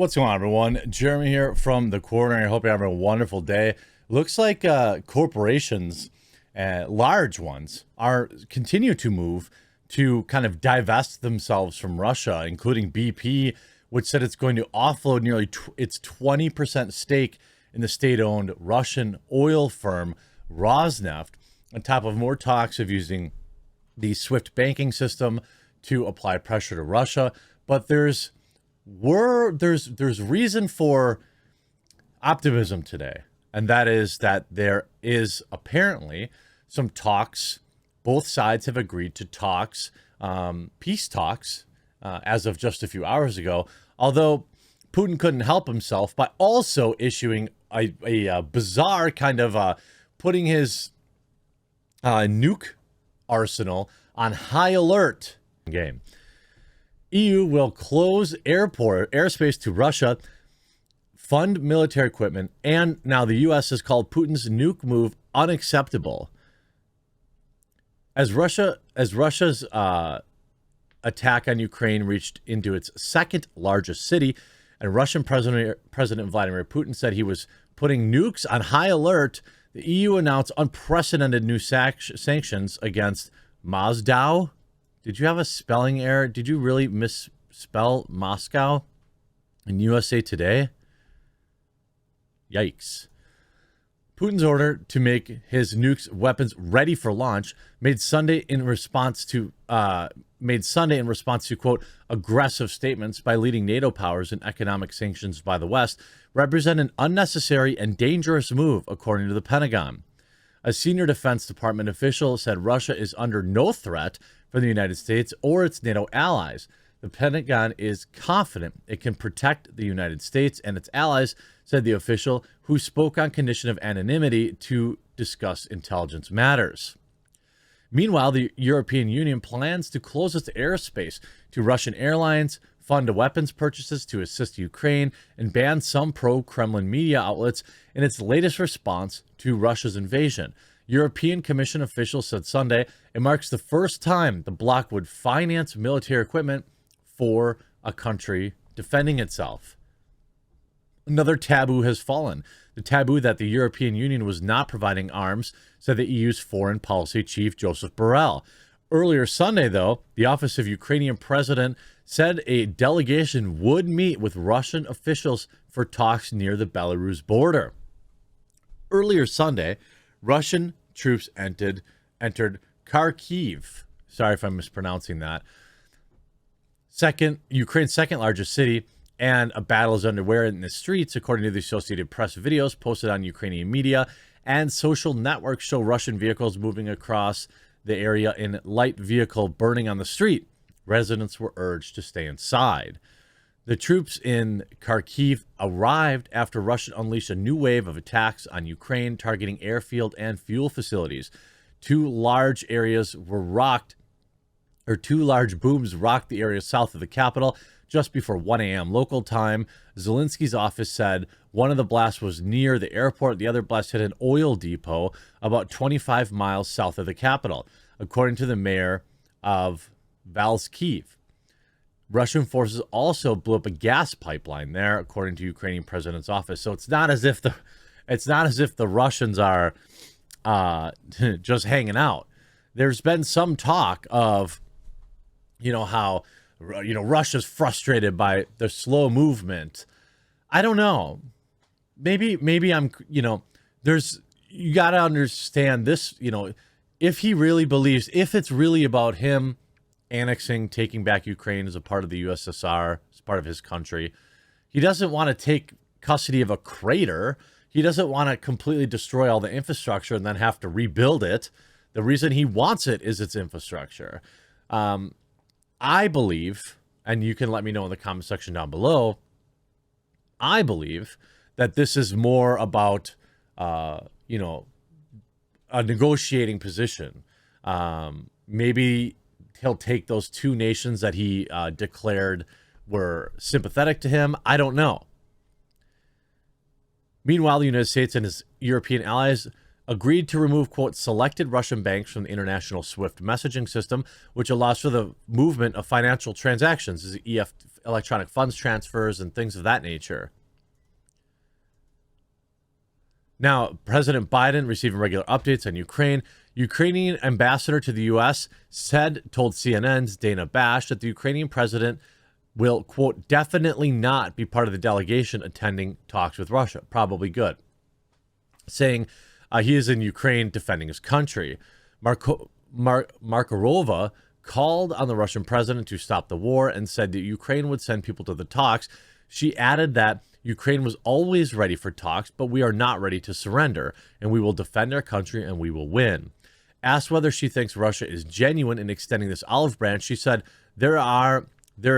What's going on, everyone? Jeremy here from the corner. I hope you're having a wonderful day. Looks like corporations, large ones, are continue to move to kind of divest themselves from Russia, including BP, which said it's going to offload nearly its 20% stake in the state-owned Russian oil firm Rosneft, on top of more talks of using the SWIFT banking system to apply pressure to Russia. But there's reason for optimism today, and that is that there is apparently some talks. Both sides have agreed to talks, peace talks, as of just a few hours ago, although Putin couldn't help himself by also issuing a bizarre kind of putting his nuke arsenal on high alert game. EU will close airspace to Russia, fund military equipment, and now the U.S. has called Putin's nuke move unacceptable. As Russia's attack on Ukraine reached into its second largest city, and Russian President Vladimir Putin said he was putting nukes on high alert, the EU announced unprecedented new sanctions against Moscow. Did you have a spelling error? Did you really misspell Moscow in USA Today? Yikes. Putin's order to make his nukes weapons ready for launch made Sunday in response to quote aggressive statements by leading NATO powers and economic sanctions by the West represent an unnecessary and dangerous move, according to the Pentagon. A senior Defense Department official said Russia is under no threat from the United States or its NATO allies. The Pentagon is confident it can protect the United States and its allies, said the official, who spoke on condition of anonymity to discuss intelligence matters. Meanwhile, the European Union plans to close its airspace to Russian airlines, fund weapons purchases to assist Ukraine, and ban some pro-Kremlin media outlets in its latest response to Russia's invasion. European Commission officials said Sunday it marks the first time the bloc would finance military equipment for a country defending itself. Another taboo has fallen. The taboo that the European Union was not providing arms, said the EU's foreign policy chief, Joseph Borrell. Earlier Sunday, though, the office of Ukrainian president said a delegation would meet with Russian officials for talks near the Belarus border. Earlier Sunday, Russian troops entered Kharkiv. Sorry if I'm mispronouncing that. Ukraine's second largest city, and a battle is underway in the streets, according to the Associated Press. Videos posted on Ukrainian media and social networks show Russian vehicles moving across the area in light vehicle burning on the street. Residents were urged to stay inside. The troops in Kharkiv arrived after Russia unleashed a new wave of attacks on Ukraine, targeting airfield and fuel facilities. Two large booms rocked the area south of the capital just before 1 a.m. local time. Zelensky's office said one of the blasts was near the airport. The other blast hit an oil depot about 25 miles south of the capital, according to the mayor of Valskiv. Russian forces also blew up a gas pipeline there, according to Ukrainian president's office. So it's not as if the Russians are just hanging out. There's been some talk of, how, Russia's frustrated by the slow movement. I don't know. Maybe I'm, you got to understand this, if he really believes, if it's really about him annexing, taking back Ukraine as a part of the USSR, as part of his country, he doesn't want to take custody of a crater. He doesn't want to completely destroy all the infrastructure and then have to rebuild it. The reason he wants it is its infrastructure. I believe, and you can let me know in the comment section down below, I believe that this is more about, a negotiating position. Maybe he'll take those two nations that he declared were sympathetic to him. I don't know. Meanwhile, the United States and his European allies agreed to remove, quote, selected Russian banks from the international SWIFT messaging system, which allows for the movement of financial transactions, as the electronic funds transfers and things of that nature. Now, President Biden receiving regular updates on Ukraine. Ukrainian ambassador to the U.S. told CNN's Dana Bash that the Ukrainian president will, quote, definitely not be part of the delegation attending talks with Russia. Probably good. Saying he is in Ukraine defending his country. Markarova called on the Russian president to stop the war and said that Ukraine would send people to the talks. She added that Ukraine was always ready for talks, but we are not ready to surrender, and we will defend our country and we will win. Asked whether she thinks Russia is genuine in extending this olive branch, she said there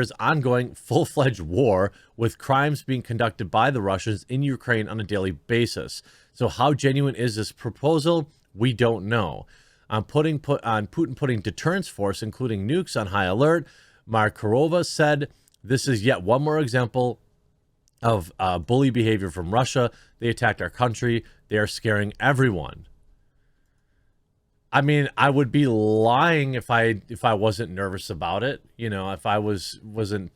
is ongoing full-fledged war with crimes being conducted by the Russians in Ukraine on a daily basis. So how genuine is this proposal? We don't know. On Putin putting deterrence force, including nukes, on high alert, Markarova said this is yet one more example of bully behavior from Russia. They attacked our country. They are scaring everyone. I mean, I would be lying if I wasn't nervous about it. You know, if I wasn't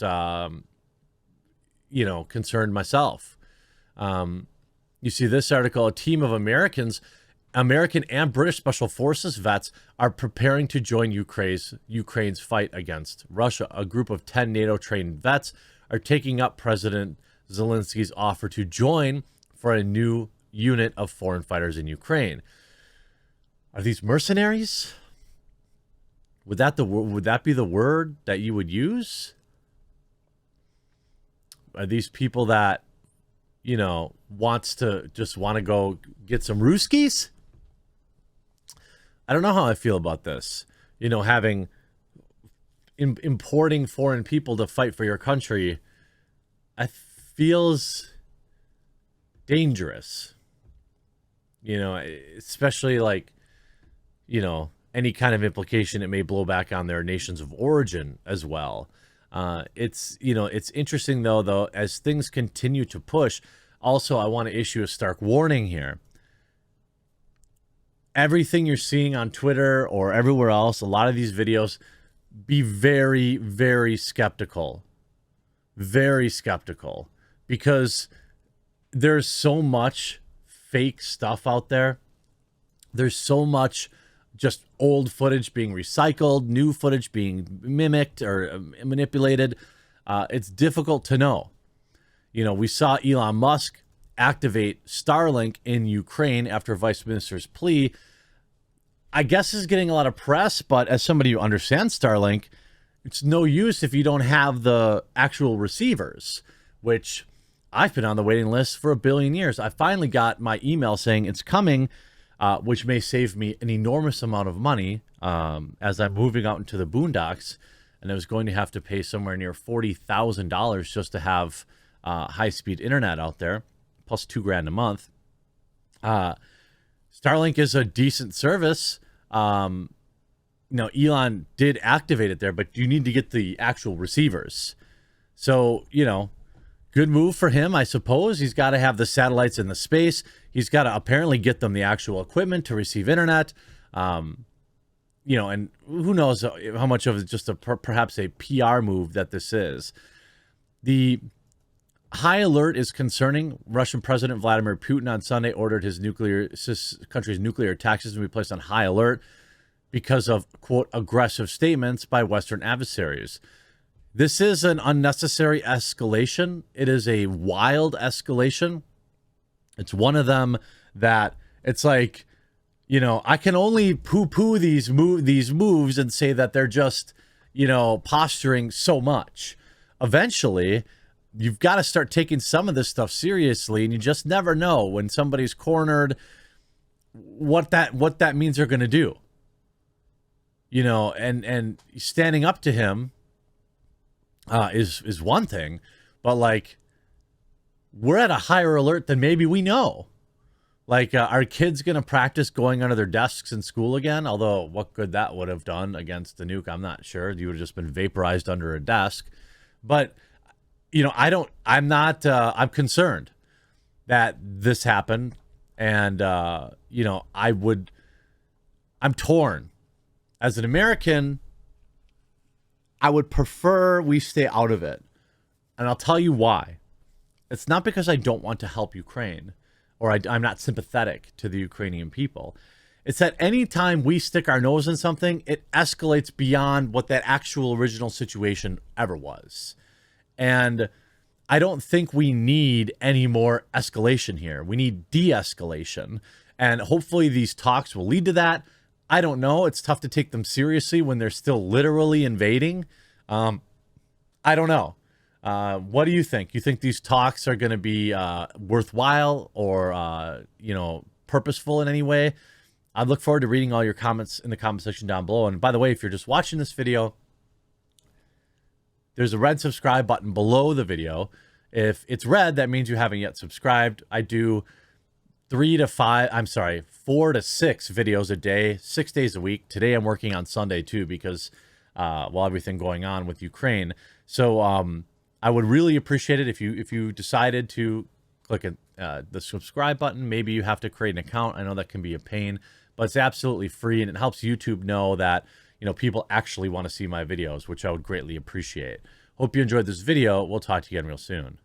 concerned myself. You see this article, a team of American and British Special Forces vets are preparing to join Ukraine's fight against Russia. A group of 10 NATO-trained vets are taking up President Zelensky's offer to join for a new unit of foreign fighters in Ukraine. Are these mercenaries? Would that be the word that you would use? Are these people that, you know, want to go get some Ruskies? I don't know how I feel about this. You know, importing foreign people to fight for your country, feels dangerous. You know, especially like, you know, any kind of implication it may blow back on their nations of origin as well. It's interesting though, as things continue to push. Also, I want to issue a stark warning here. Everything you're seeing on Twitter or everywhere else, a lot of these videos, be very, very skeptical. Very skeptical. Because there's so much fake stuff out there. There's so much just old footage being recycled, new footage being mimicked or manipulated. It's difficult to know. You know, we saw Elon Musk activate Starlink in Ukraine after Vice Minister's plea. I guess is getting a lot of press, but as somebody who understands Starlink, it's no use if you don't have the actual receivers, which I've been on the waiting list for 1 billion years. I finally got my email saying it's coming, which may save me an enormous amount of money as I'm moving out into the boondocks, and I was going to have to pay somewhere near $40,000 just to have high-speed internet out there, plus $2,000 a month. Starlink is a decent service. Elon did activate it there, but you need to get the actual receivers. So, good move for him, I suppose. He's got to have the satellites in the space. He's got to apparently get them the actual equipment to receive internet. And who knows how much of it just perhaps a PR move that this is. The high alert is concerning. Russian President Vladimir Putin on Sunday ordered his country's nuclear taxes to be placed on high alert because of, quote, aggressive statements by Western adversaries. This is an unnecessary escalation. It is a wild escalation. It's one of them that it's like, I can only poo-poo these moves and say that they're just, posturing so much. Eventually, you've got to start taking some of this stuff seriously, and you just never know when somebody's cornered what that means they're going to do. And standing up to him is one thing, but like we're at a higher alert than maybe we know. Like, are kids going to practice going under their desks in school again? Although what good that would have done against the nuke, I'm not sure. You would have just been vaporized under a desk. But I'm concerned that this happened. And, I'm torn. As an American, I would prefer we stay out of it. And I'll tell you why. It's not because I don't want to help Ukraine or I'm not sympathetic to the Ukrainian people. It's that anytime we stick our nose in something, it escalates beyond what that actual original situation ever was. And I don't think we need any more escalation here. We need de-escalation. And hopefully these talks will lead to that. I don't know. It's tough to take them seriously when they're still literally invading. I don't know. What do you think? You think these talks are going to be worthwhile or, purposeful in any way? I look forward to reading all your comments in the comment section down below. And by the way, if you're just watching this video, there's a red subscribe button below the video. If it's red, that means you haven't yet subscribed. I do 4 to 6 videos a day, 6 days a week. Today I'm working on Sunday too because everything going on with Ukraine. So I would really appreciate it if you decided to click the subscribe button. Maybe you have to create an account. I know that can be a pain, but it's absolutely free and it helps YouTube know that people actually want to see my videos, which I would greatly appreciate. Hope you enjoyed this video. We'll talk to you again real soon.